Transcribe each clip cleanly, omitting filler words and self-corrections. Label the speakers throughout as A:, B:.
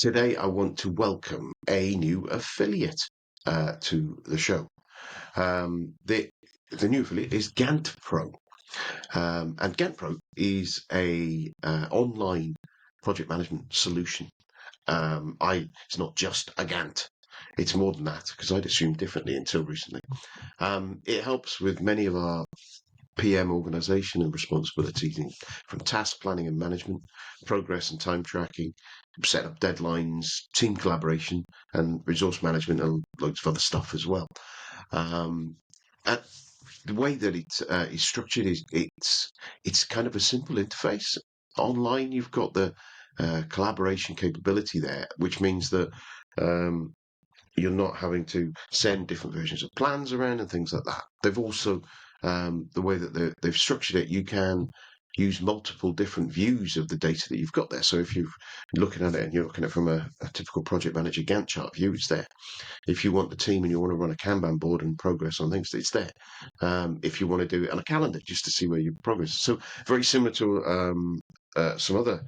A: Today, I want to welcome a new affiliate to the show. The new affiliate is Gantt Pro, and Gantt Pro is a online project management solution. It's not just a Gantt; it's more than that because I'd assumed differently until recently. It helps with many of our PM organization and responsibilities from task planning and management, progress and time tracking, set up deadlines, team collaboration, and resource management, and loads of other stuff as well. And the way that it is structured is it's kind of a simple interface. Online, you've got the collaboration capability there, which means that you're not having to send different versions of plans around and things like that. They've also the way that they've structured it, you can use multiple different views of the data that you've got there. So if you're looking at it and you're looking at it from a typical project manager Gantt chart view, it's there. If you want the team and you want to run a Kanban board and progress on things, it's there. If you want to do it on a calendar just to see where you progress. So very similar to some other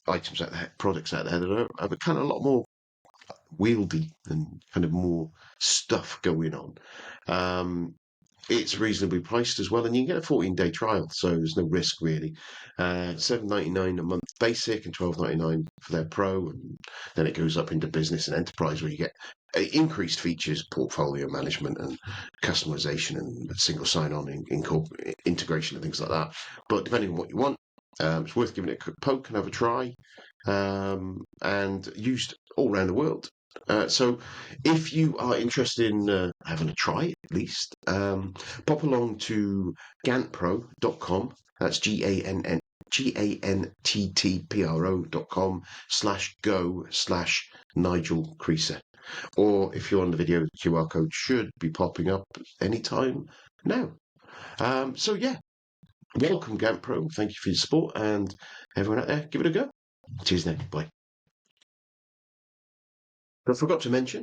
A: items out there, products out there that are kind of a lot more wieldy and kind of more stuff going on. It's reasonably priced as well, and you can get a 14-day trial, so there's no risk really. $7.99 a month basic and $12.99 for their pro, and then it goes up into business and enterprise where you get increased features, portfolio management and customization and single sign-on integration and things like that. But depending on what you want, it's worth giving it a quick poke and have a try, and used all around the world. So if you are interested in having a try at least, pop along to ganttpro.com. That's GANTTPRO.com/go/Nigel Creaser. Or if you're on the video, the QR code should be popping up anytime now. So yeah, welcome Gantt Pro. Thank you for your support, and everyone out there, give it a go. Cheers now. Bye. I forgot to mention,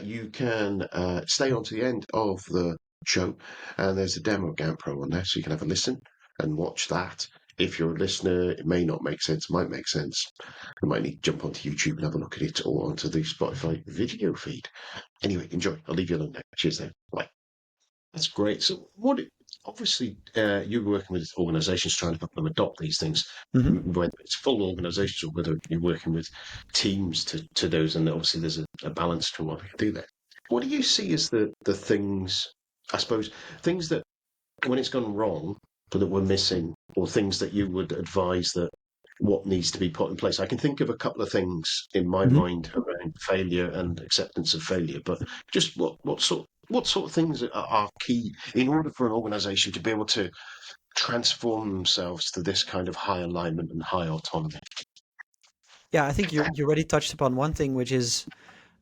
A: you can stay on to the end of the show, and there's a demo of Gantt Pro on there, so you can have a listen and watch that. If you're a listener, it may not make sense, might make sense. You might need to jump onto YouTube and have a look at it, or onto the Spotify video feed. Anyway, enjoy. I'll leave you alone now. Cheers now. Bye. That's great. So obviously, you're working with organizations trying to help them adopt these things, whether it's full organizations or whether you're working with teams to those, and obviously there's a balance to what we can do there. What do you see as the things, I suppose, things that when it's gone wrong, but that we're missing, or things that you would advise that what needs to be put in place? I can think of a couple of things in my mind around failure and acceptance of failure, but just what sort of things are key in order for an organization to be able to transform themselves to this kind of high alignment and high autonomy?
B: Yeah, I think you already touched upon one thing, which is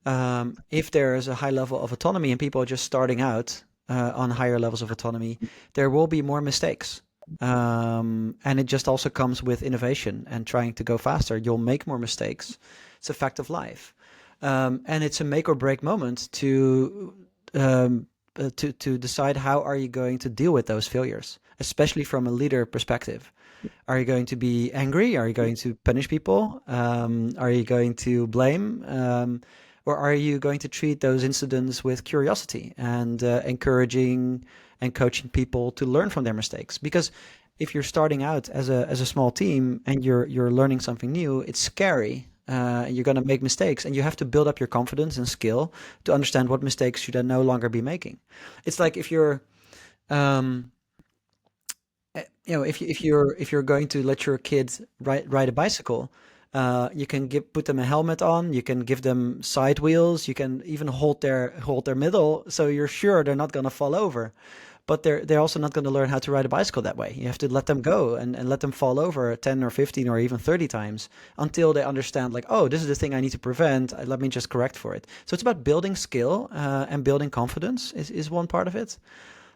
B: if there is a high level of autonomy and people are just starting out on higher levels of autonomy, there will be more mistakes. And it just also comes with innovation and trying to go faster. You'll make more mistakes. It's a fact of life. And it's a make or break moment to decide how are you going to deal with those failures, especially from a leader perspective. Are you going to be angry? Are you going to punish people? Are you going to blame? Or are you going to treat those incidents with curiosity and encouraging and coaching people to learn from their mistakes? Because if you're starting out as a small team and you're learning something new, it's scary. You're going to make mistakes, and you have to build up your confidence and skill to understand what mistakes you then no longer be making. It's like if you're if you're going to let your kids ride a bicycle, you can put them a helmet on, you can give them side wheels, you can even hold their middle, so you're sure they're not going to fall over. But they're also not going to learn how to ride a bicycle that way. You have to let them go and let them fall over 10 or 15 or even 30 times until they understand, like, oh, this is the thing I need to prevent. Let me just correct for it. So it's about building skill and building confidence is one part of it.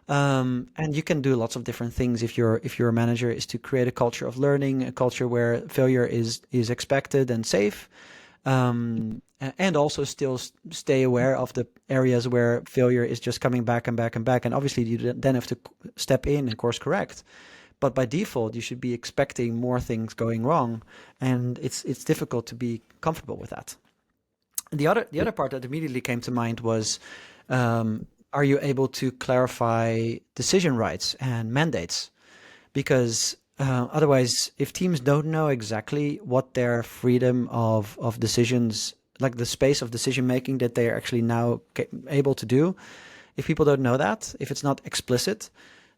B: And you can do lots of different things if you're a manager, is to create a culture of learning, a culture where failure is expected and safe, and also still stay aware of the areas where failure is just coming back and back and back. And obviously you then have to step in and course correct. But by default, you should be expecting more things going wrong, and it's difficult to be comfortable with that. The other part that immediately came to mind was, are you able to clarify decision rights and mandates? Because otherwise, if teams don't know exactly what their freedom of decisions, like the space of decision making that they are actually now able to do, if people don't know that, if it's not explicit,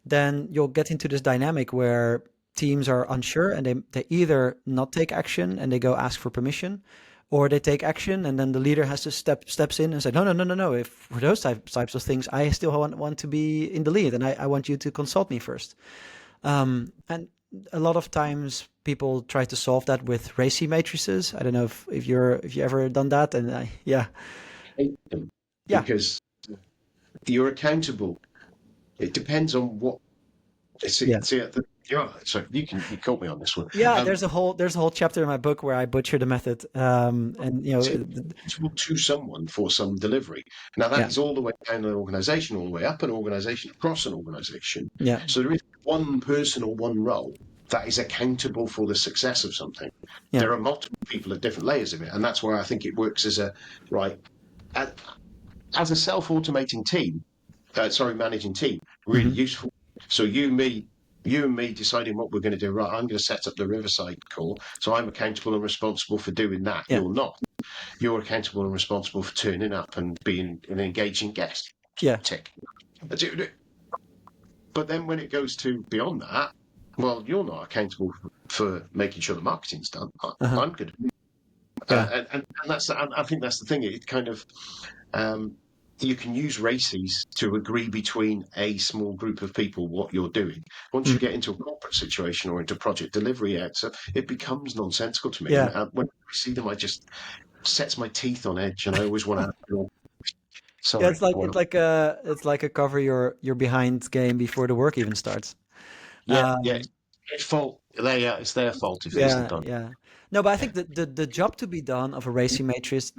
B: then you'll get into this dynamic where teams are unsure and they either not take action and they go ask for permission, or they take action and then the leader has to steps in and say, no, no, no, no, no. If for those types of things, I still want to be in the lead and I want you to consult me first. And a lot of times people try to solve that with RACI matrices. I don't know if you ever done that. And yeah,
A: Hate them
B: yeah,
A: because you're accountable. It depends on what.
B: yeah.
A: Yeah, so you caught me on this one.
B: Yeah, there's a whole chapter in my book where I butcher the method. And
A: So accountable to someone for some delivery. Now that
B: yeah,
A: is all the way down an organisation, all the way up an organisation, across an organisation.
B: yeah,
A: So there is one person or one role that is accountable for the success of something.
B: yeah.
A: There are multiple people at different layers of it, and that's why I think it works as a right as, as a self-automating team. Managing team, really
B: Hmm.
A: useful. So you and me deciding what we're going to do. Right, I'm going to set up the Riverside call, so I'm accountable and responsible for doing that.
B: Yeah,
A: You're not. You're accountable and responsible for turning up and being an engaging guest.
B: yeah,
A: Tick. But then when it goes to beyond that, well, you're not accountable for making sure the marketing's done.
B: uh-huh,
A: I'm good.
B: yeah,
A: And I think that's the thing. It kind of um, you can use races to agree between a small group of people what you're doing. Once you
B: mhm,
A: get into a corporate situation or into project delivery, so it becomes nonsensical to me. And
B: yeah.
A: when I see them, I just sets my teeth on edge, and I always want to.
B: Yeah,
A: Sorry,
B: it's like
A: well,
B: it's like a cover your behind game before the work even starts.
A: yeah,
B: Um,
A: it's fault. It's their fault if it isn't
B: Yeah,
A: done.
B: yeah. No, but I think that the job to be done of a racing matrix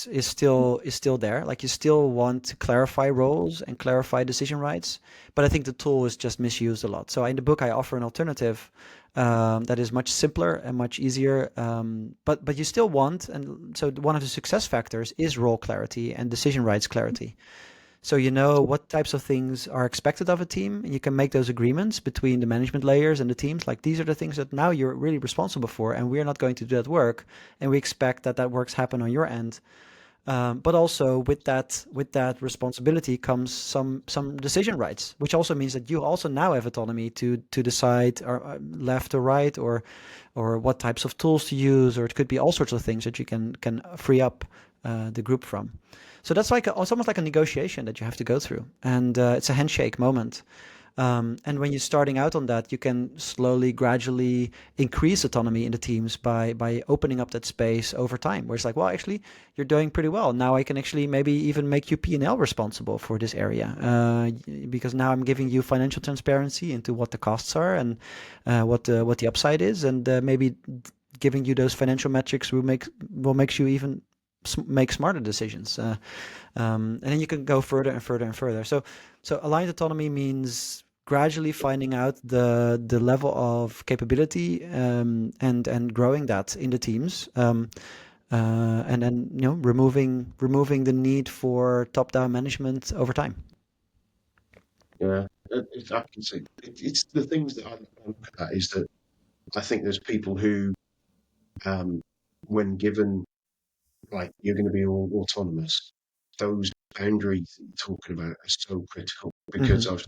B: is still there. Like you still want to clarify roles and clarify decision rights, but I think the tool is just misused a lot. So in the book, I offer an alternative that is much simpler and much easier. But you still want, and so one of the success factors is role clarity and decision rights clarity. So you know what types of things are expected of a team, and you can make those agreements between the management layers and the teams. Like these are the things that now you're really responsible for, and we're not going to do that work, and we expect that works happen on your end. But also with that responsibility comes some decision rights, which also means that you also now have autonomy to decide or left or right or what types of tools to use, or it could be all sorts of things that you can free up the group from. So that's it's almost like a negotiation that you have to go through, and it's a handshake moment. And when you're starting out on that, you can slowly, gradually increase autonomy in the teams by opening up that space over time. Where it's like, well, actually, you're doing pretty well. Now I can actually maybe even make you P&L responsible for this area, because now I'm giving you financial transparency into what the costs are and what the upside is, and maybe giving you those financial metrics will make you even make smarter decisions. And then you can go further and further and further. So aligned autonomy means gradually finding out the level of capability, and growing that in the teams, and then removing the need for top-down management over time.
A: Yeah, I can see. It's the things that I look at is that I think there's people who, um, when given like you're going to be all autonomous, those boundaries that you're talking about are so critical because
B: Hmm.
A: I've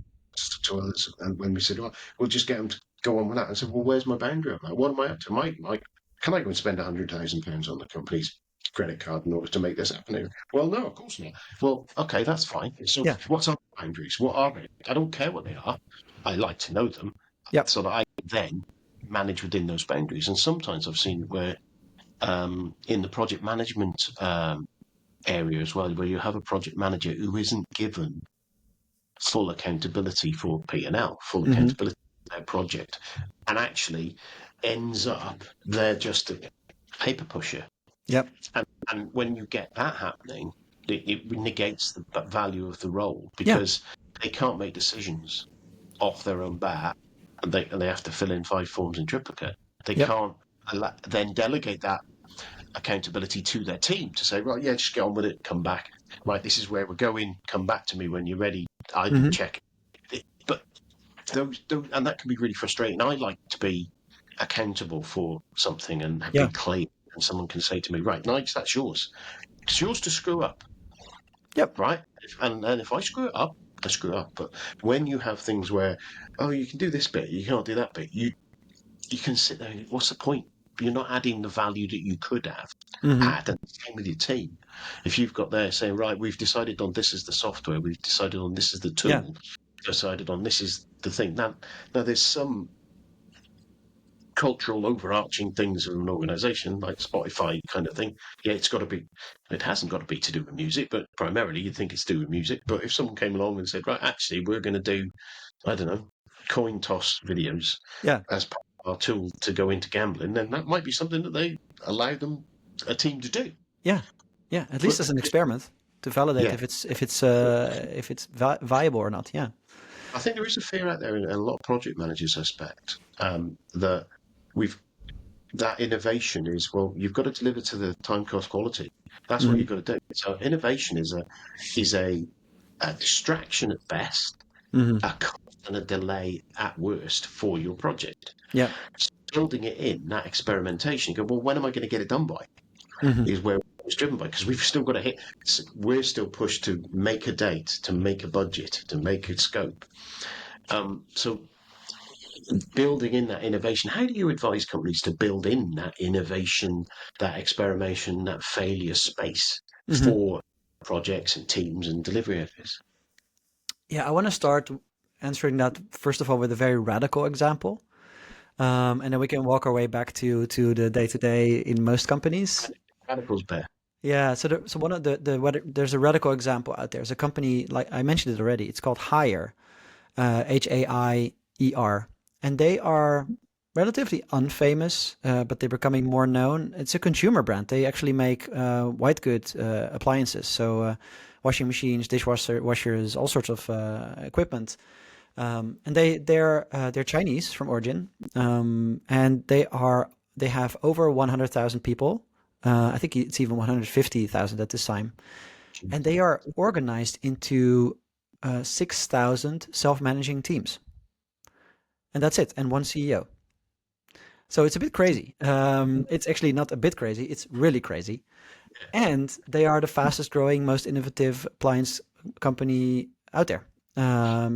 A: to others, and when we said, "Oh, we'll just get them to go on with that," I said, "Well, where's my boundary on that? What am I up to? Can I go and spend £100,000 on the company's credit card in order to make this happen?" Well, no, of course not. Well, okay, that's fine. So,
B: Yeah.
A: what's our boundaries? What are they? I don't care what they are. I like to know them
B: Yep.
A: so that I can then manage within those boundaries. And sometimes I've seen where in the project management area as well, where you have a project manager who isn't given full accountability for P&L, full
B: Hmm.
A: accountability for their project, and actually ends up they're just a paper pusher.
B: Yep.
A: And when you get that happening, it negates the value of the role
B: Yeah.
A: because they can't make decisions off their own bat, and they have to fill in 5 forms in triplicate. They
B: Yep.
A: can't then delegate that accountability to their team to say, right, yeah, just get on with it, come back. Right, this is where we're going. Come back to me when you're ready. I can
B: Hmm.
A: check it. But those, and that can be really frustrating. I like to be accountable for something and
B: Yeah.
A: be clear. And someone can say to me, right, Nigel, that's yours. It's yours to screw up,
B: Yep.
A: right? And if I screw it up, I screw up. But when you have things where, oh, you can do this bit, you can't do that bit, you can sit there and what's the point? You're not adding the value that you could have
B: Hmm.
A: add, and the same with your team. If you've got there saying, right, we've decided on this is the software, we've decided on this is the
B: Yeah.
A: tool, we've decided on this is the thing. Now there's some cultural overarching things in an organization like Spotify kind of thing. Yeah, it's got to be, it hasn't got to be to do with music, but primarily you'd think it's to do with music. But if someone came along and said, right, actually, we're going to do, I don't know, coin toss videos
B: Yeah.
A: as part of our tool to go into gambling, then that might be something that they allow them, a team to do.
B: Yeah. Yeah. At least
A: But
B: as an experiment to validate
A: yeah,
B: if it's viable or not. Yeah.
A: I think there is a fear out there, and a lot of project managers suspect that we've that innovation is, well, you've got to deliver to the time cost quality. That's what
B: Hmm.
A: you've got to do. So innovation is a distraction at best,
B: Hmm.
A: a cost and a delay at worst for your project.
B: Yeah.
A: So building it in that experimentation, you go, well, when am I going to get it done by?
B: Hmm.
A: Is where it's driven by, because we've still got to hit. We're still pushed to make a date, to make a budget, to make a scope. So building in that innovation, how do you advise companies to build in that innovation, that experimentation, that failure space
B: Hmm.
A: for projects and teams and delivery areas?
B: Yeah. I want to start answering that first of all with a very radical example. And then we can walk our way back to the day to day in most companies.
A: Radicals bear.
B: Yeah, so one of there's a radical example out there. There's a company like I mentioned it already. It's called Haier, Haier, and they are relatively unfamous, but they're becoming more known. It's a consumer brand. They actually make white good appliances, so washing machines, washers, all sorts of equipment. And they're Chinese from origin, and they have over 100,000 people. I think it's even 150,000 at this time, and they are organized into 6,000 self-managing teams, and that's it, and one CEO. So it's a bit crazy. It's actually not a bit crazy; it's really crazy. And they are the fastest growing, most innovative appliance company out there.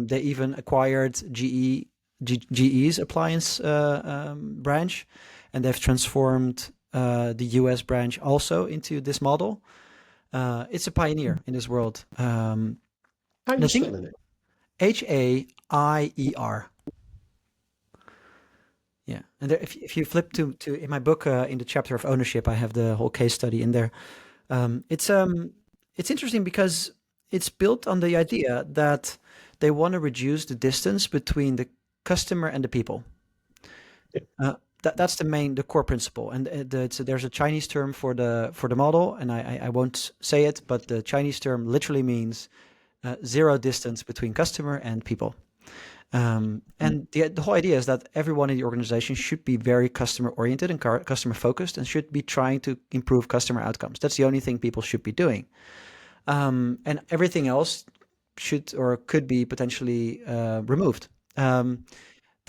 B: They even acquired GE's appliance branch, and they've transformed the US branch also into this model. It's a pioneer in this world.
A: How are
B: And
A: you
B: I think
A: spelling it?
B: Haier. Yeah, and there, if you flip to in my book in the chapter of ownership, I have the whole case study in there. Um, it's um it's interesting because it's built on the idea that they want to reduce the distance between the customer and the people.
A: Yeah.
B: That's the core principle. And there's a Chinese term for the model, and I won't say it, but the Chinese term literally means zero distance between customer and people. And the whole idea is that everyone in the organization should be very customer oriented and customer focused and should be trying to improve customer outcomes. That's the only thing people should be doing. And everything else should or could be potentially removed.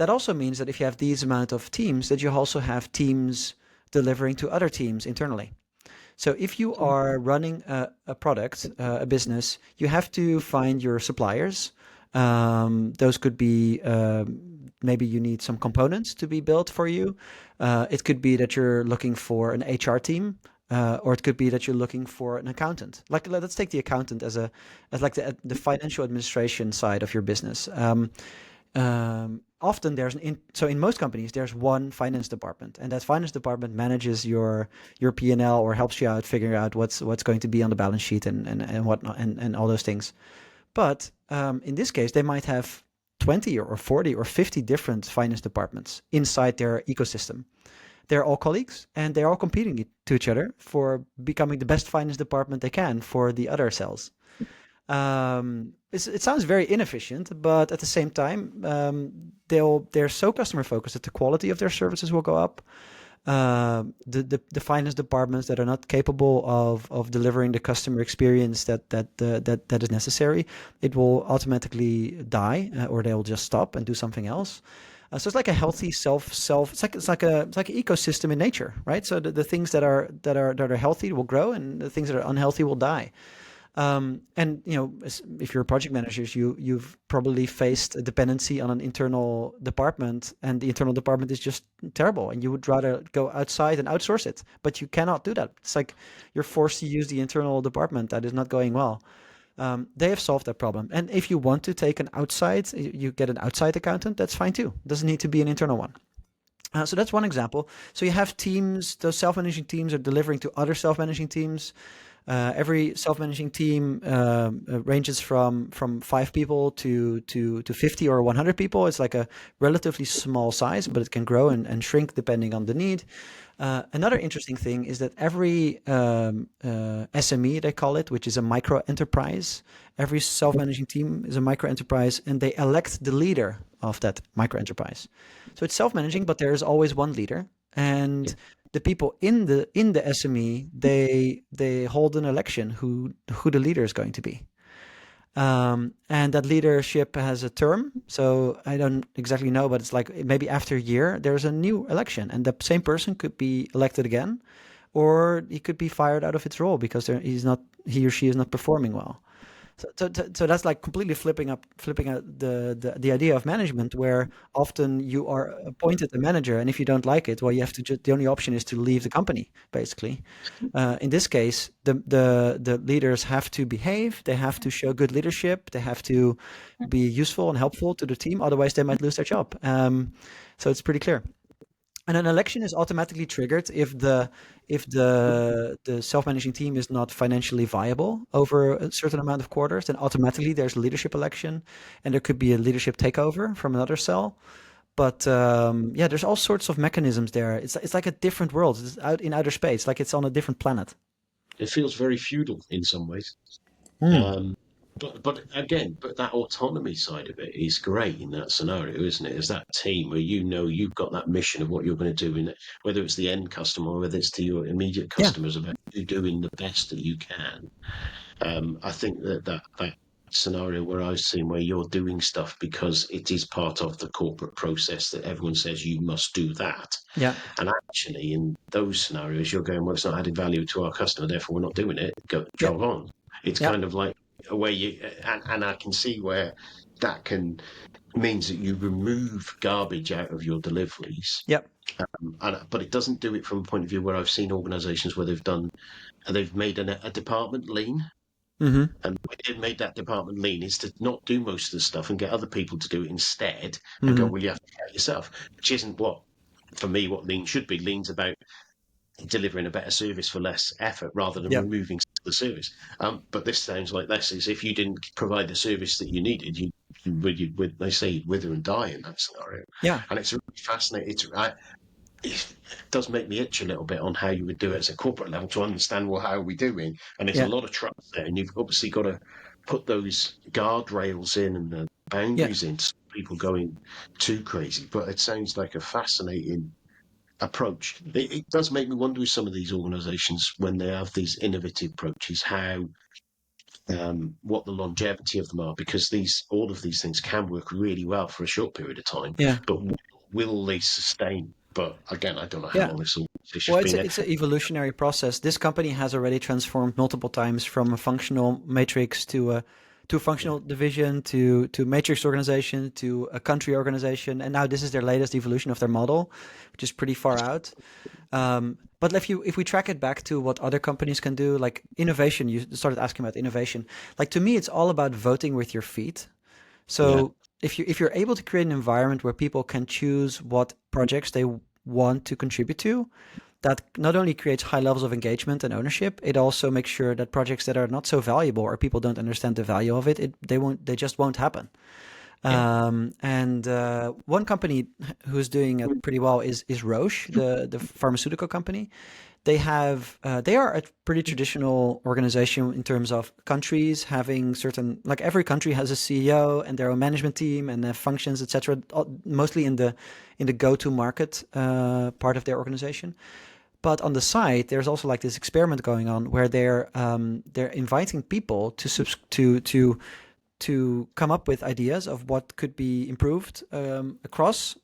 B: That also means that if you have these amount of teams, that you also have teams delivering to other teams internally. So if you are running a product, a business, you have to find your suppliers. Those could be maybe you need some components to be built for you. It could be that you're looking for an HR team, or it could be that you're looking for an accountant. Like let's take the accountant as like the financial administration side of your business. Often so in most companies there's one finance department, and that finance department manages your P&L or helps you out figuring out what's going to be on the balance sheet and whatnot and all those things. But in this case, they might have 20 or 40 or 50 different finance departments inside their ecosystem. They're all colleagues and they're all competing to each other for becoming the best finance department they can for the other cells. It sounds very inefficient, but at the same time, they're so customer focused that the quality of their services will go up. The finance departments that are not capable of delivering the customer experience that is necessary, it will automatically die, or they will just stop and do something else. So it's like a healthy it's like an ecosystem in nature, right? So the things that are healthy will grow, and the things that are unhealthy will die. And if you're project managers, you've probably faced a dependency on an internal department, and the internal department is just terrible, and you would rather go outside and outsource it, but you cannot do that. It's like you're forced to use the internal department that is not going well. They have solved that problem, and if you want to take you get an outside accountant. That's fine too. It doesn't need to be an internal one. So that's one example. So you have teams; those self-managing teams are delivering to other self-managing teams. Every self-managing team ranges from 5 people to 50 or 100 people. It's like a relatively small size, but it can grow and shrink depending on the need. Another interesting thing is that every SME, they call it, which is a micro enterprise, every self-managing team is a micro enterprise, and they elect the leader of that micro enterprise. So it's self-managing, but there is always one leader, and the people in the SME, they hold an election who the leader is going to be. And that leadership has a term. So I don't exactly know, but it's like maybe after a year, there's a new election, and the same person could be elected again, or he could be fired out of its role because he or she is not performing well. So that's like completely flipping out the idea of management, where often you are appointed a manager, and if you don't like it, well, you have to the only option is to leave the company, basically. In this case, the leaders have to behave, they have to show good leadership, they have to be useful and helpful to the team, otherwise they might lose their job. So it's pretty clear. And an election is automatically triggered if the self-managing team is not financially viable over a certain amount of quarters. Then automatically there's a leadership election, and there could be a leadership takeover from another cell. But yeah, there's all sorts of mechanisms there. It's like a different world. It's out in outer space, like it's on a different planet.
A: It feels very feudal in some ways.
B: Hmm.
A: Um, but again, that autonomy side of it is great in that scenario, isn't it? As that team where you've got that mission of what you're going to do in it, whether it's the end customer or whether it's to your immediate
B: Yeah,
A: customers, about you doing the best that you can. I think that scenario where I've seen where you're doing stuff because it is part of the corporate process that everyone says you must do that.
B: yeah,
A: And actually, in those scenarios, you're going, well, it's not adding value to our customer, therefore we're not doing it. Go
B: yeah,
A: jog on. It's
B: yeah,
A: kind of like a way and I can see where that can means that you remove garbage out of your deliveries.
B: yeah.
A: But it doesn't do it from a point of view where I've seen organisations where they've made a department lean.
B: Mm-hmm.
A: And the way they've made that department lean is to not do most of the stuff and get other people to do it instead, and go,
B: Mm-hmm.
A: well, you have to do it yourself, which isn't for me, what lean should be. Lean's about delivering a better service for less effort rather than
B: Yeah,
A: removing the service. But this sounds like this is if you didn't provide the service that you needed, they say you'd wither and die in that scenario.
B: yeah,
A: And it's really fascinating. It does make me itch a little bit on how you would do it as a corporate level to understand, well, how are we doing? And there's a
B: yeah,
A: lot of trust there, and you've obviously got to put those guardrails in and the
B: yeah.
A: boundaries in to stop people going too crazy. But it sounds like a fascinating approach. It does make me wonder with some of these organisations when they have these innovative approaches, how what the longevity of them are, because all of these things can work really well for a short period of time,
B: Yeah.
A: but will they sustain? But again, I don't know how
B: Yeah.
A: long this
B: Well,
A: organization's
B: it's
A: been
B: a,
A: there.
B: it's an evolutionary process. This company has already transformed multiple times from a functional matrix to a
A: Yeah,
B: functional division to matrix organization to a country organization, and now this is their latest evolution of their model, which is pretty far out. But if we track it back to what other companies can do, like innovation, you started asking about innovation. Like to me, it's all about voting with your feet.
A: yeah,
B: So if you're able to create an environment where people can choose what projects they want to contribute to, that not only creates high levels of engagement and ownership, it also makes sure that projects that are not so valuable or people don't understand the value of they just won't happen.
A: yeah.
B: And one company who's doing it pretty well is Roche, the pharmaceutical company. they are a pretty traditional organization in terms of countries having certain, like every country has a CEO and their own management team and their functions, etc. Mostly in the go-to market part of their organization. But on the side, there's also like this experiment going on where they're inviting people to come up with ideas of what could be improved across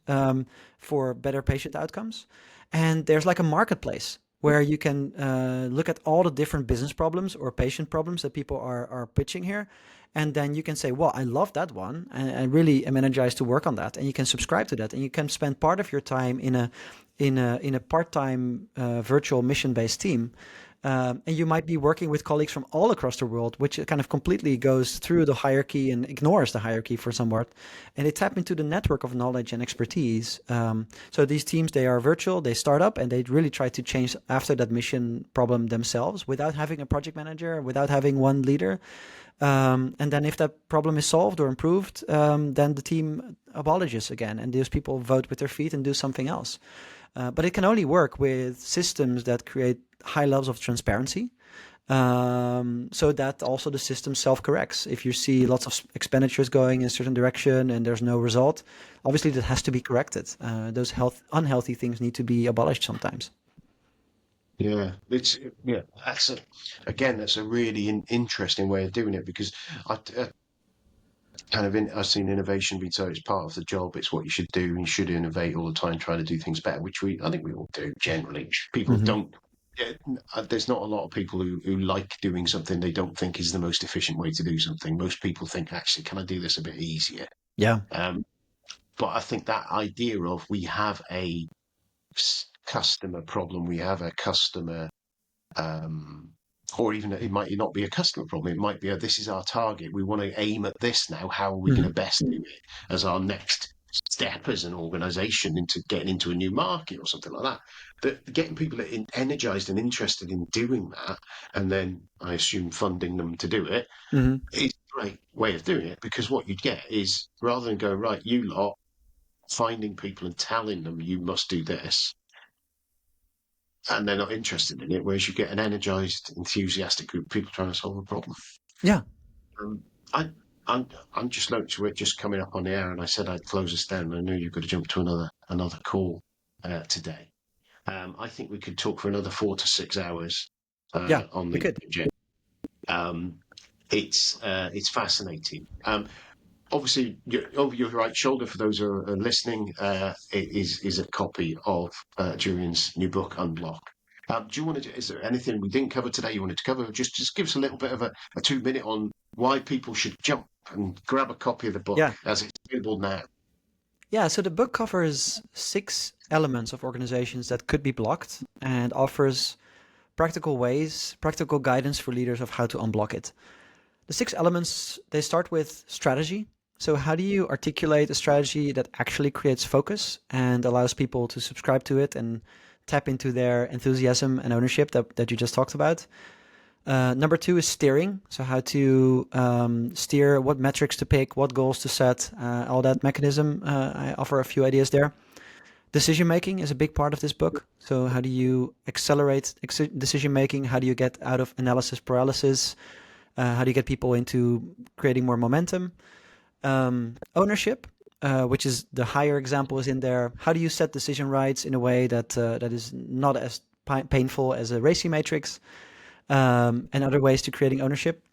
B: for better patient outcomes. And there's like a marketplace where you can look at all the different business problems or patient problems that people are pitching here. And then you can say, well, I love that one, and I really am energized to work on that. And you can subscribe to that, and you can spend part of your time in a part-time virtual mission-based team. And you might be working with colleagues from all across the world, which kind of completely goes through the hierarchy and ignores the hierarchy for somewhat. And they tap into the network of knowledge and expertise. So these teams, they are virtual, they start up, and they really try to change after that mission problem themselves without having a project manager, without having one leader. And then if that problem is solved or improved, then the team abolishes again, and those people vote with their feet and do something else. But it can only work with systems that create high levels of transparency, so that also the system self-corrects. If you see lots of expenditures going in a certain direction and there's no result, obviously that has to be corrected. Those unhealthy things need to be abolished sometimes.
A: Yeah, that's a really interesting way of doing it, because I I've seen innovation being so it's part of the job. It's what you should do. And you should innovate all the time, trying to do things better, which I think we all do generally. People
B: Hmm.
A: don't. There's not a lot of people who like doing something they don't think is the most efficient way to do something. Most people think, actually, can I do this a bit easier?
B: Yeah.
A: Um, but I think that idea of we have a customer problem, we have a customer um, or even it might not be a customer problem. It might be this is our target. We want to aim at this now. How are we going
B: Hmm.
A: to best do it as our next step as an organization into getting into a new market or something like that? But getting people energized and interested in doing that, and then I assume funding them to do it,
B: Hmm.
A: is a great way of doing it, because what you'd get is, rather than going, right, you lot, finding people and telling them you must do this, and they're not interested in it. Whereas you get an energized, enthusiastic group of people trying to solve a problem.
B: Yeah.
A: Um, I, I'm just noticing we're just coming up on the hour, and I said I'd close us down. I know you've got to jump to another call today. I think we could talk for another 4 to 6 hours
B: Yeah.
A: on
B: We
A: the
B: could.
A: subject. Um, it's fascinating. Obviously, over your right shoulder, for those who are listening, is a copy of Jurriaan's new book, Unblock. Do you want to? Is there anything we didn't cover today you wanted to cover? Just give us a little bit of a 2 minute on why people should jump and grab a copy of the book
B: Yeah.
A: as it's available now.
B: Yeah. So the book covers 6 elements of organizations that could be blocked and offers practical guidance for leaders of how to unblock it. The 6 elements, they start with strategy. So how do you articulate a strategy that actually creates focus and allows people to subscribe to it and tap into their enthusiasm and ownership that you just talked about? Number 2 is steering. So how to steer, what metrics to pick, what goals to set, all that mechanism. I offer a few ideas there. Decision making is a big part of this book. So how do you accelerate decision making? How do you get out of analysis paralysis? How do you get people into creating more momentum? Ownership, which is the higher example, is in there. How do you set decision rights in a way that is not as painful as a RACI matrix, and other ways to creating ownership?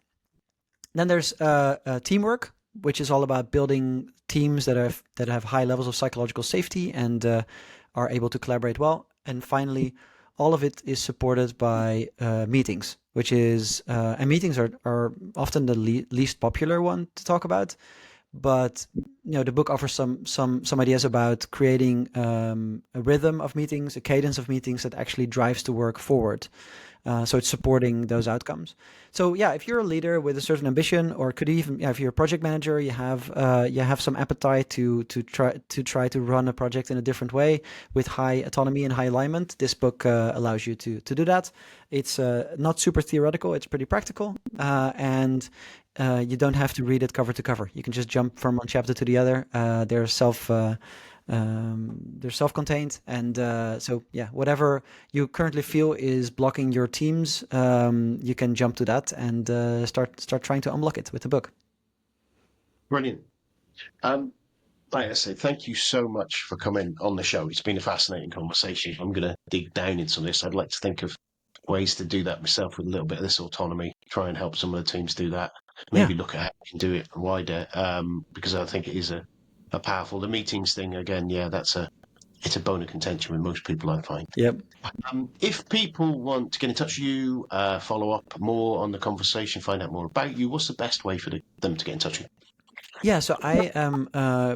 B: Then there's teamwork, which is all about building teams that have high levels of psychological safety and are able to collaborate well. And finally, all of it is supported by meetings, which is and meetings are often the least popular one to talk about. But the book offers some ideas about creating a rhythm of meetings, a cadence of meetings that actually drives the work forward. So it's supporting those outcomes. So yeah, if you're a leader with a certain ambition, or could even if you're a project manager, you have some appetite to try to run a project in a different way with high autonomy and high alignment, this book allows you to do that. It's not super theoretical; it's pretty practical, and you don't have to read it cover to cover. You can just jump from one chapter to the other. They're They're self-contained, and so yeah, whatever you currently feel is blocking your teams, you can jump to that and start trying to unblock it with the book.
A: Brilliant. Like I say, thank you so much for coming on the show. It's been a fascinating conversation. I'm going to dig down into this. I'd like to think of ways to do that myself with a little bit of this autonomy, try and help some of the teams do that. Maybe look at how we can do it wider, because I think it is a powerful, the meetings thing again. Yeah, it's a bone of contention with most people, I find.
B: Yep.
A: If people want to get in touch with you, follow up more on the conversation, find out more about you, what's the best way for them to get in touch with you?
B: Yeah, so I am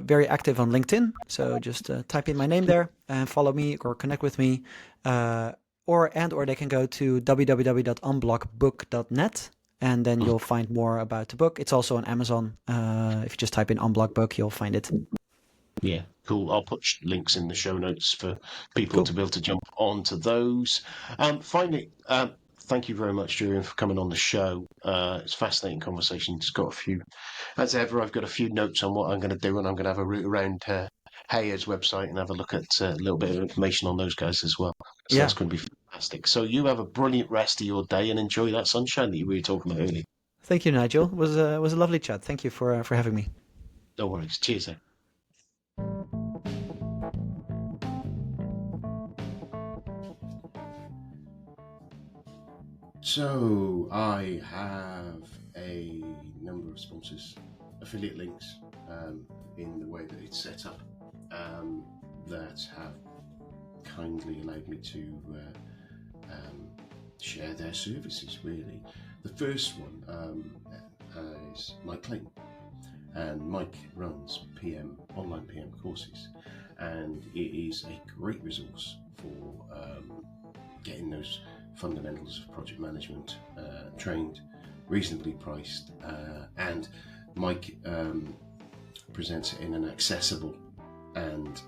B: very active on LinkedIn. So just type in my name there and follow me or connect with me. Or they can go to www.unblockbook.net, and then you'll find more about the book. It's also on Amazon. If you just type in Unblock book, you'll find it.
A: Yeah, cool. I'll put links in the show notes for people to be able to jump onto those. Finally, thank you very much, Jurriaan, for coming on the show. It's a fascinating conversation. Just got a few, as ever, I've got a few notes on what I'm going to do, and I'm going to have a route around Hayer's website and have a look at a little bit of information on those guys as well. So that's going to be fantastic. So you have a brilliant rest of your day and enjoy that sunshine that you were talking about earlier.
B: Thank you, Nigel. It was a lovely chat. Thank you for having me.
A: No worries. Cheers. So I have a number of sponsors, affiliate links in the way that it's set up that have kindly allowed me to share their services, really. The first one is Mike Clayton, and Mike runs online PM courses, and it is a great resource for getting those fundamentals of project management trained, reasonably priced, and Mike presents it in an accessible and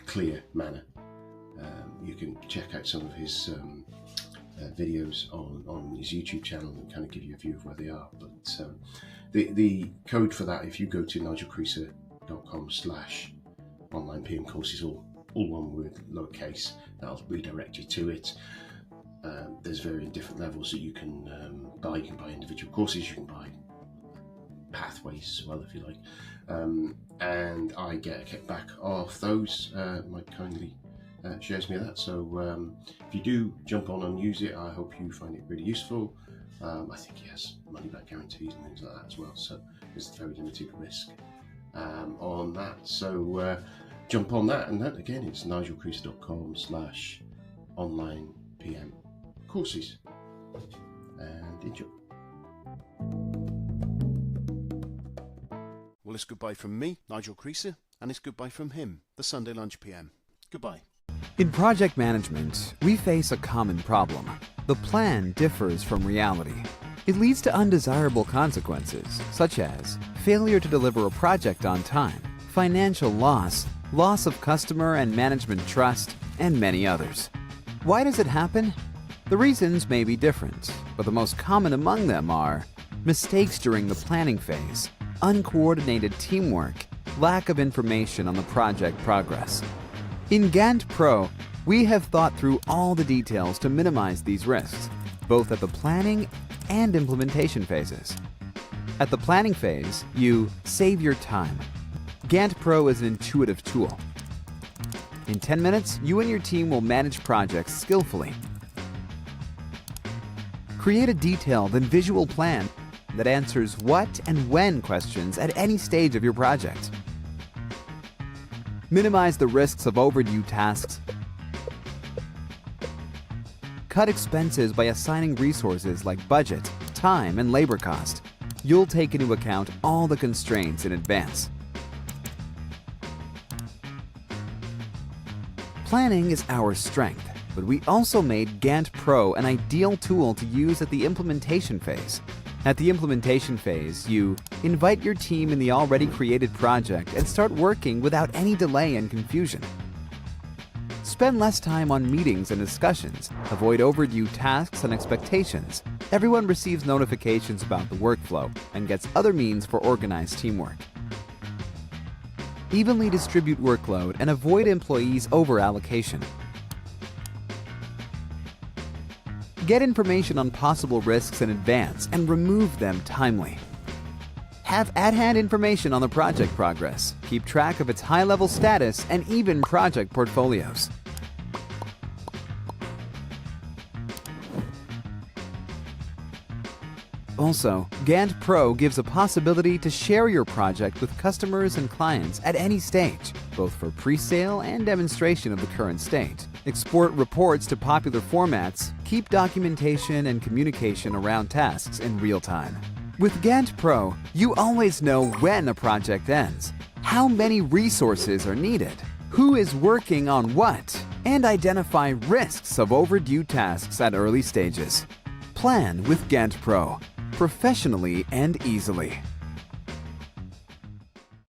A: clear manner. You can check out some of his videos on his YouTube channel and kind of give you a view of where they are. But the code for that, if you go to nigelcreaser.com/online PM courses, all one word, lowercase, that'll redirect you to it. There's very different levels that you can buy. You can buy individual courses, you can buy pathways as well, if you like. And I get a kickback off those. Mike kindly shares me that. So if you do jump on and use it, I hope you find it really useful. I think he has money back guarantees and things like that as well. So there's very limited risk on that. So jump on that, and that again, it's nigelcreaser.com/online PM courses, and enjoy.
C: Well, it's goodbye from me, Nigel Creaser, and it's goodbye from him, the Sunday Lunch PM. Goodbye.
D: In project management, we face a common problem. The plan differs from reality. It leads to undesirable consequences, such as failure to deliver a project on time, financial loss, loss of customer and management trust, and many others. Why does it happen? The reasons may be different, but the most common among them are mistakes during the planning phase, uncoordinated teamwork, lack of information on the project progress. In Gantt Pro, we have thought through all the details to minimize these risks, both at the planning and implementation phases. At the planning phase, you save your time. Gantt Pro is an intuitive tool. In 10 minutes, you and your team will manage projects skillfully. Create a detailed and visual plan that answers what and when questions at any stage of your project. Minimize the risks of overdue tasks. Cut expenses by assigning resources like budget, time, and labor cost. You'll take into account all the constraints in advance. Planning is our strength, but we also made Gantt Pro an ideal tool to use at the implementation phase. At the implementation phase, you invite your team in the already created project and start working without any delay and confusion. Spend less time on meetings and discussions. Avoid overdue tasks and expectations. Everyone receives notifications about the workflow and gets other means for organized teamwork. evenly distribute workload, and avoid employees' over-allocation. Get information on possible risks in advance and remove them timely. Have at-hand information on the project progress, keep track of its high-level status, and even project portfolios. Also, Gantt Pro gives a possibility to share your project with customers and clients at any stage, both for pre-sale and demonstration of the current state. Export reports to popular formats, keep documentation and communication around tasks in real time. With Gantt Pro, you always know when a project ends, how many resources are needed, who is working on what, and identify risks of overdue tasks at early stages. Plan with Gantt Pro, professionally and easily.